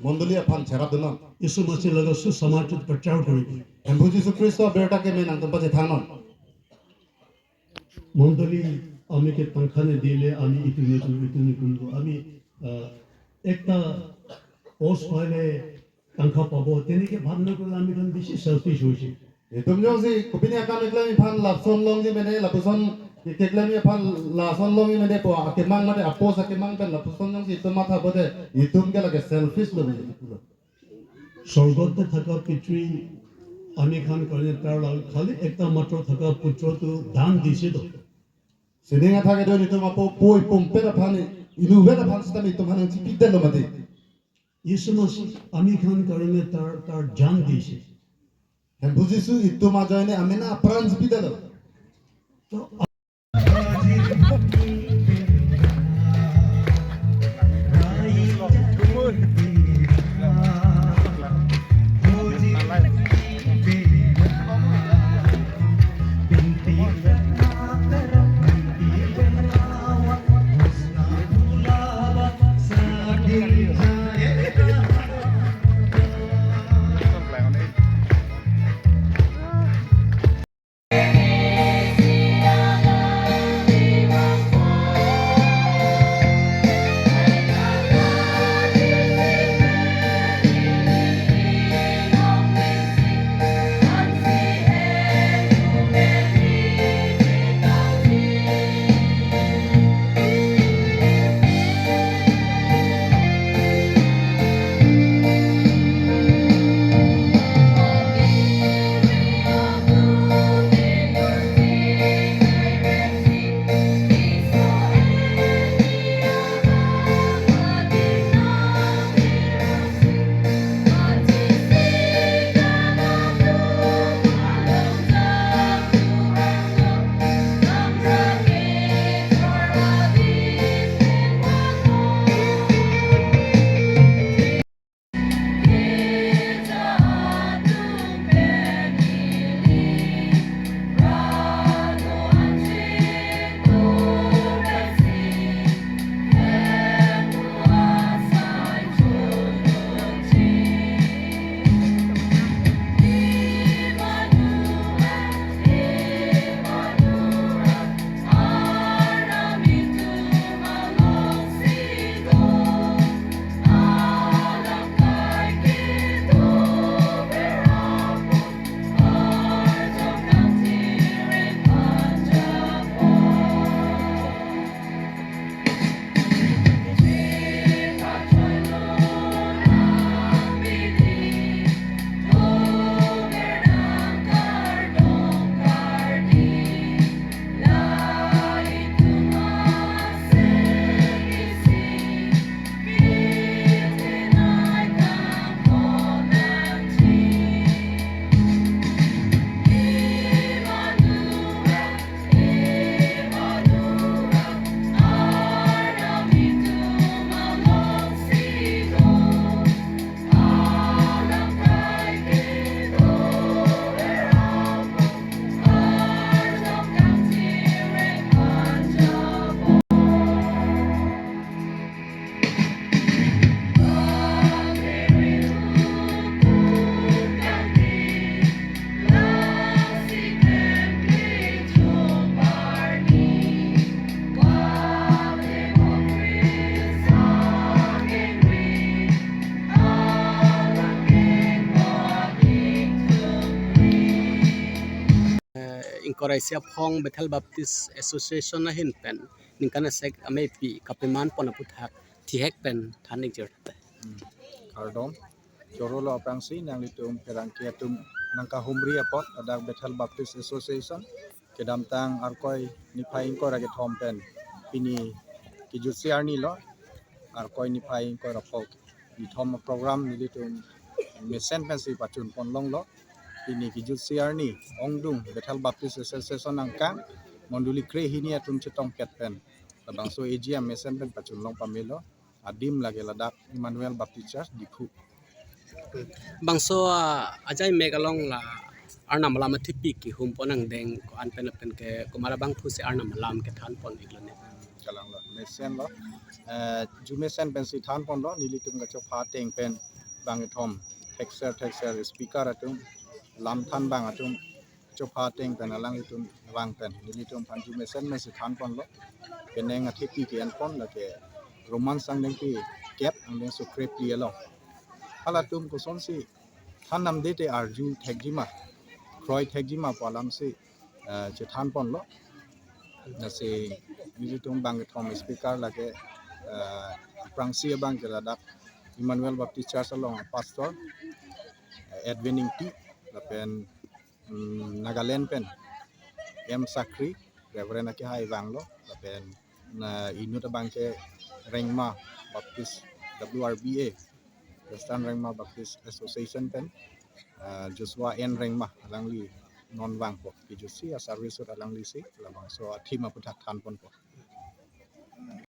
মণ্ডলীয় fun ছেড়াদুন यीशु मसीह लगा सुसमाचार प्रचार करी প্রভু যীশু খ্রিস্ট বেটাকে মে নাম পাছে থানন मंडली आम्ही के पंखाने दिले आम्ही इतुने कुंडो आम्ही एकता पोस्ट फाइले पंखा पाबो तेने के भावना को आम्ही कन बेसी सेल्फिश होइছে তুমি যদি কপিনি আকাম একলামি ফান লাপসন লং জি মেনে লাপসন কেকলামি ফান লাসন লং জি মেনে পো আকে মাং মাতে আপোস আকে মাং বেন লাপসন লং জি তো মাথা বদে ইতুম কে লাগে সেলফিশ লবে स्वर्गत থাকা পিতৃ আমি খান করে তার খালি একটা মাত্র থাকা পুত্র তো দান দিছে তো সিনিংা থাকে দই ইতুম আপো পই পম্পে ফান ইনুবে ফান সিস্টেম ইতুম ফান জি পিদে লমাতে यीशु मसीह আমি খান করে তার জান দিছে প্রভু যীশু ইতুম আজয়নে আমি না প্রাণ জি পিদে লো তো Inkoraisia Phong Bethel Baptist Association na hin pen ningkana sek ame pi kapiman pon aputhak thihek pen thanik jerte Kardom Jorolo Apangsi nang litum perangkiatum nangka humri apot adak Bethel Baptist Association kedam tang arkoi nipai ingkor age thom pen pini kijusiarni lo arkoi nipai ingkor apok ni thom program ni litum mesen pensi pachun ponlong lo ini kijut siarni ongdung Bethel Baptist Association angkang monduli kre hini atum chetong petpen tabang so AGM mesen pen pachun long pamelo adim lage ladak Emmanuel Baptist Church dikhu bangso ajai megalong la arna malam thipi ki hum ponang deng ko an pen ke kumara bang thu se arna malam ke than pon iglone kalang lo เมเซนlo ju mesen pen si than pon lo ni li tum ka chok pha teng pen bang thom texture speaker atum lam than bang atum chok pha teng pen alang li tum wang pen ni li tum phan ju mesen men si than pon lo pen eng athi pi ke an pon la ke roman sang deng pi kep ang deng so crep li lo hala tum ko son si than nam de te arju thekjima kroi thekjima palam si che than pon lo na se ni tum bang thom speaker la ke prangsia bang ke ladak Emmanuel Baptist Church along pastor Edwin T la pen Nagaland pen M Sakri Reverend ke hai wang lo la pen na inut bang ke Rengma Baptist WRBA Western Rengma Baptist Association pen Joshua N Rengma alang li non wang po ki jusi service alang li si la bang so athima puthak than pon po